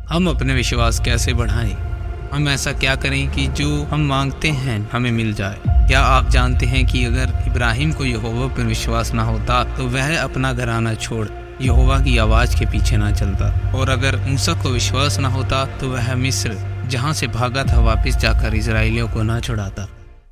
हम अपने विश्वास कैसे बढ़ाएं? हम ऐसा क्या करें कि जो हम मांगते हैं हमें मिल जाए? क्या आप जानते हैं कि अगर इब्राहिम को यहोवा पर विश्वास ना होता तो वह अपना घराना छोड़ यहोवा की आवाज़ के पीछे ना चलता, और अगर मूसा को विश्वास ना होता तो वह मिस्र जहाँ से भागा था वापस जाकर इजराइलियों को ना छुड़ाता।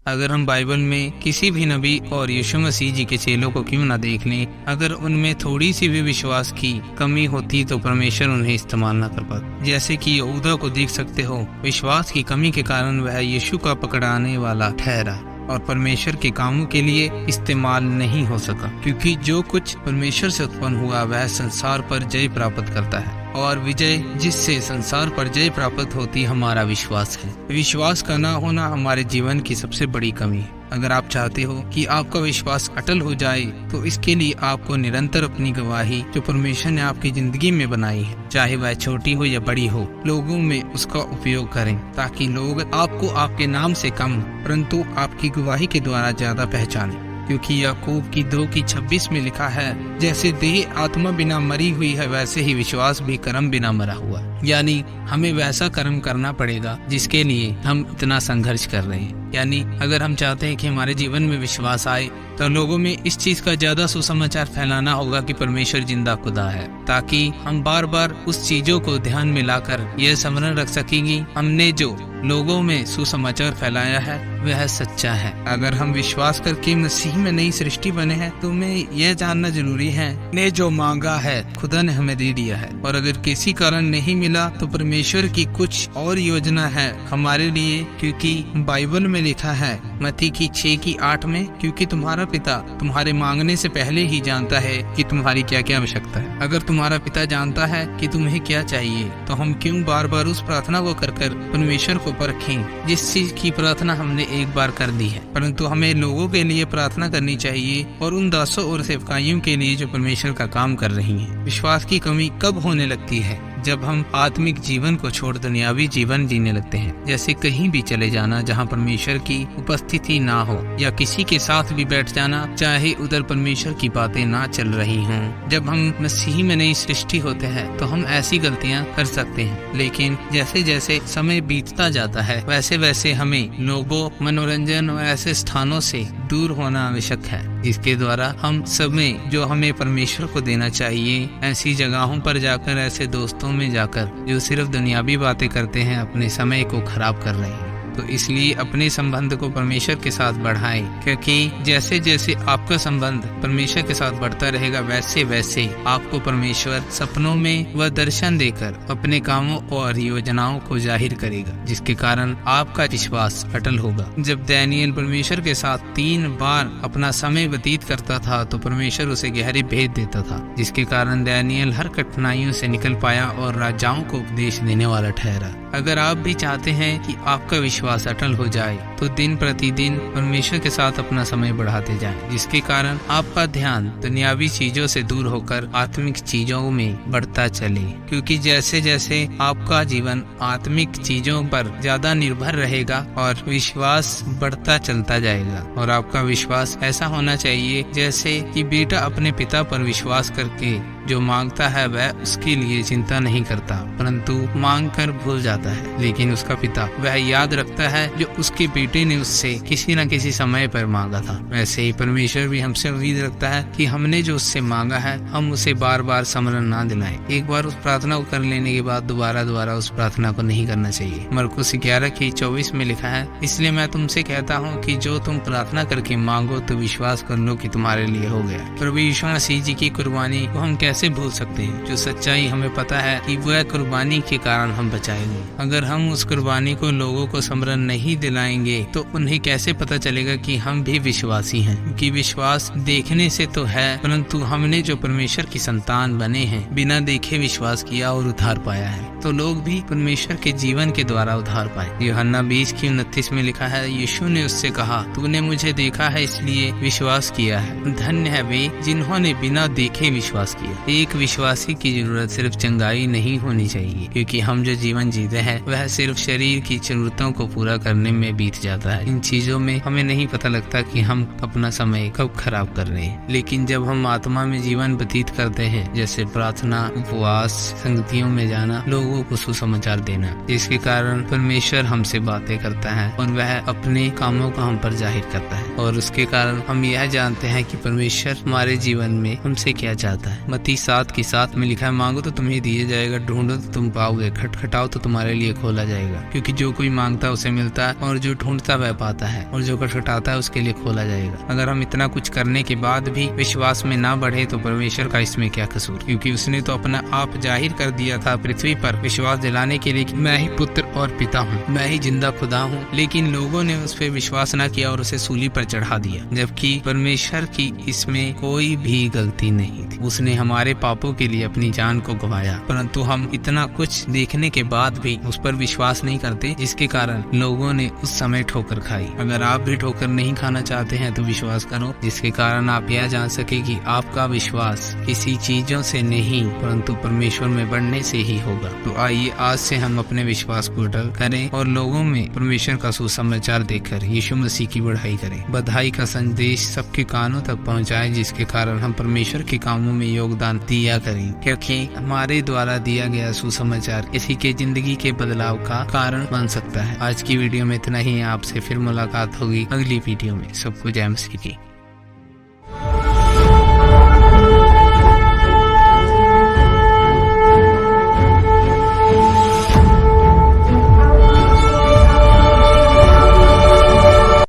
अगर हम बाइबल में किसी भी नबी और यीशु मसीह जी के चेलों को क्यों ना देख लें, अगर उनमें थोड़ी सी भी विश्वास की कमी होती तो परमेश्वर उन्हें इस्तेमाल ना कर पाता। जैसे कि यहूदा को देख सकते हो, विश्वास की कमी के कारण वह यीशु का पकड़ाने वाला ठहरा और परमेश्वर के कामों के लिए इस्तेमाल नहीं हो सका, क्योंकि जो कुछ परमेश्वर से उत्पन्न हुआ वह संसार पर जय प्राप्त करता है, और विजय जिससे संसार पर जय प्राप्त होती हमारा विश्वास है। विश्वास का ना होना हमारे जीवन की सबसे बड़ी कमी है। अगर आप चाहते हो कि आपका विश्वास अटल हो जाए तो इसके लिए आपको निरंतर अपनी गवाही जो परमेश्वर ने आपकी जिंदगी में बनाई है, चाहे वह छोटी हो या बड़ी हो, लोगों में उसका उपयोग करें, ताकि लोग आपको आपके नाम से कम परंतु आपकी गवाही के द्वारा ज्यादा पहचानें। क्योंकि याकूब की 2:26 में लिखा है, जैसे देह आत्मा बिना मरी हुई है वैसे ही विश्वास भी कर्म बिना मरा हुआ। यानी हमें वैसा कर्म करना पड़ेगा जिसके लिए हम इतना संघर्ष कर रहे हैं। यानी अगर हम चाहते हैं कि हमारे जीवन में विश्वास आए तो लोगों में इस चीज का ज्यादा सुसमाचार फैलाना होगा कि परमेश्वर जिंदा खुदा है, ताकि हम बार बार उस चीजों को ध्यान में लाकर यह स्मरण रख सकेंगे हमने जो लोगों में सुसमाचार फैलाया है वह सच्चा है। अगर हम विश्वास करके मसीह में नई सृष्टि बने हैं तो हमें यह जानना जरूरी है ने जो मांगा है खुदा ने हमें दे दिया है, और अगर किसी कारण नहीं मिला तो परमेश्वर की कुछ और योजना है हमारे लिए। क्योंकि बाइबल में लिखा है मत्ती की 6:8 में, क्योंकि तुम्हारा पिता तुम्हारे मांगने से पहले ही जानता है कि तुम्हारी क्या क्या आवश्यकता है। अगर तुम्हारा पिता जानता है कि तुम्हें क्या चाहिए तो हम क्यों बार बार उस प्रार्थना को कर परमेश्वर को परखें जिस चीज की प्रार्थना हमने एक बार कर दी है। परंतु हमें लोगों के लिए प्रार्थना करनी चाहिए और उन दासों और सेवकाइयों के लिए जो परमेश्वर का काम कर रही हैं। विश्वास की कमी कब होने लगती है? जब हम आत्मिक जीवन को छोड़ दुनियावी जीवन जीने लगते हैं, जैसे कहीं भी चले जाना जहां परमेश्वर की उपस्थिति ना हो, या किसी के साथ भी बैठ जाना चाहे उधर परमेश्वर की बातें ना चल रही हों। जब हम मसीह में नई सृष्टि होते हैं तो हम ऐसी गलतियां कर सकते हैं, लेकिन जैसे जैसे समय बीतता जाता है वैसे वैसे हमें लोगों, मनोरंजन और ऐसे स्थानों से दूर होना आवश्यक है जिसके द्वारा हम समय जो हमें परमेश्वर को देना चाहिए, ऐसी जगहों पर जाकर, ऐसे दोस्तों में जाकर जो सिर्फ दुनियावी बातें करते हैं, अपने समय को खराब कर रहे हैं। तो इसलिए अपने संबंध को परमेश्वर के साथ बढ़ाएं, क्योंकि जैसे जैसे आपका संबंध परमेश्वर के साथ बढ़ता रहेगा वैसे वैसे आपको परमेश्वर सपनों में वह दर्शन देकर अपने कामों और योजनाओं को जाहिर करेगा, जिसके कारण आपका विश्वास अटल होगा। जब दानियेल परमेश्वर के साथ 3 बार अपना समय व्यतीत करता था तो परमेश्वर उसे गहरे भेद देता था, जिसके कारण दानियेल हर कठिनाइयों से निकल पाया और राजाओं को उपदेश देने वाला ठहरा। अगर आप भी चाहते हैं कि आपका विश्वास अटल हो जाए तो दिन प्रतिदिन परमेश्वर के साथ अपना समय बढ़ाते जाएं, जिसके कारण आपका ध्यान दुनियावी चीजों से दूर होकर आत्मिक चीजों में बढ़ता चले। क्योंकि जैसे जैसे आपका जीवन आत्मिक चीजों पर ज्यादा निर्भर रहेगा और विश्वास बढ़ता चलता जाएगा, और आपका विश्वास ऐसा होना चाहिए जैसे कि बेटा अपने पिता पर विश्वास करके जो मांगता है वह उसके लिए चिंता नहीं करता परंतु मांग कर भूल जाता है, लेकिन उसका पिता वह याद रखता है जो उसके बेटे ने उससे किसी न किसी समय पर मांगा था। वैसे ही परमेश्वर भी हमसे उम्मीद रखता है कि हमने जो उससे मांगा है हम उसे बार बार स्मरण ना दिलाएं। एक बार उस प्रार्थना को कर लेने के बाद दोबारा उस प्रार्थना को नहीं करना चाहिए। मरकुस 11:24 में लिखा है, इसलिए मैं तुमसे कहता हूँ कि जो तुम प्रार्थना करके मांगो तो विश्वास कर लो कि तुम्हारे लिए हो गया। प्रभु यीशु मसीह जी की कुर्बानी को हम कैसे भूल सकते हैं? जो सच्चाई हमें पता है कि वह कुर्बानी के कारण हम बचाएंगे। अगर हम उस कुर्बानी को लोगों को स्मरण नहीं दिलाएंगे तो उन्हें कैसे पता चलेगा कि हम भी विश्वासी हैं? क्योंकि विश्वास देखने से तो है, परंतु हमने जो परमेश्वर की संतान बने हैं बिना देखे विश्वास किया और उद्धार पाया है, तो लोग भी परमेश्वर के जीवन के द्वारा उद्धार पाए। यूहन्ना 20:29 में लिखा है, यीशु ने उससे कहा, तूने मुझे देखा है इसलिए विश्वास किया है। धन्य है वे जिन्होंने बिना देखे विश्वास किया। एक विश्वासी की जरूरत सिर्फ चंगाई नहीं होनी चाहिए, क्योंकि हम जो जीवन जीते हैं वह सिर्फ शरीर की जरूरतों को पूरा करने में बीत जाता है। इन चीजों में हमें नहीं पता लगता कि हम अपना समय कब खराब कर रहे हैं। लेकिन जब हम आत्मा में जीवन व्यतीत करते हैं, जैसे प्रार्थना, उपवास, संगतियों में जाना, लोगों को सुसमाचार देना, जिसके कारण परमेश्वर हमसे बातें करता है और वह अपने कामों को हम पर जाहिर करता है, और उसके कारण हम यह जानते हैं कि परमेश्वर हमारे जीवन में हमसे क्या चाहता है। मत्ती 7:7 में लिखा है, मांगो तो तुम्हें दिया जाएगा, ढूंढो तो तुम पाओगे, खटखटाओ तो तुम्हारे लिए खोला जाएगा। क्योंकि जो कोई मांगता है उसे मिलता है, और जो ढूंढता वह पाता है, और जो खटखटाता है उसके लिए खोला जाएगा। अगर हम इतना कुछ करने के बाद भी विश्वास में ना बढ़े तो परमेश्वर का इसमें क्या कसूर, क्योंकि उसने तो अपना आप जाहिर कर दिया था पृथ्वी पर विश्वास दिलाने के लिए कि मैं ही पुत्र और पिता हूँ, मैं ही जिंदा खुदा हूँ। लेकिन लोगों ने उस पर विश्वास न किया और उसे सूली पर चढ़ा दिया, जबकि परमेश्वर की इसमें कोई भी गलती नहीं थी। उसने हमारे पापों के लिए अपनी जान को गंवाया, परंतु हम इतना कुछ देखने के बाद भी उस पर विश्वास नहीं करते, जिसके कारण लोगों ने उस समय ठोकर खाई। अगर आप भी ठोकर नहीं खाना चाहते हैं तो विश्वास करो, जिसके कारण आप यह जान सके कि आपका विश्वास किसी चीजों से नहीं परंतु परमेश्वर में बढ़ने से ही होगा। तो आइए आज से हम अपने विश्वास को अटल करें और लोगों में परमेश्वर का सुसमाचार देकर यीशु मसीह की बढ़ाई करें। बधाई का संदेश सबके कानों तक पहुंचाए, जिसके कारण हम परमेश्वर के कामों में योगदान दिया करें, क्योंकि हमारे द्वारा दिया गया सुसमाचार किसी के जिंदगी के बदलाव का कारण बन सकता है। आज की वीडियो में इतना ही, आपसे फिर मुलाकात होगी अगली वीडियो में। सबको जय मसीह की।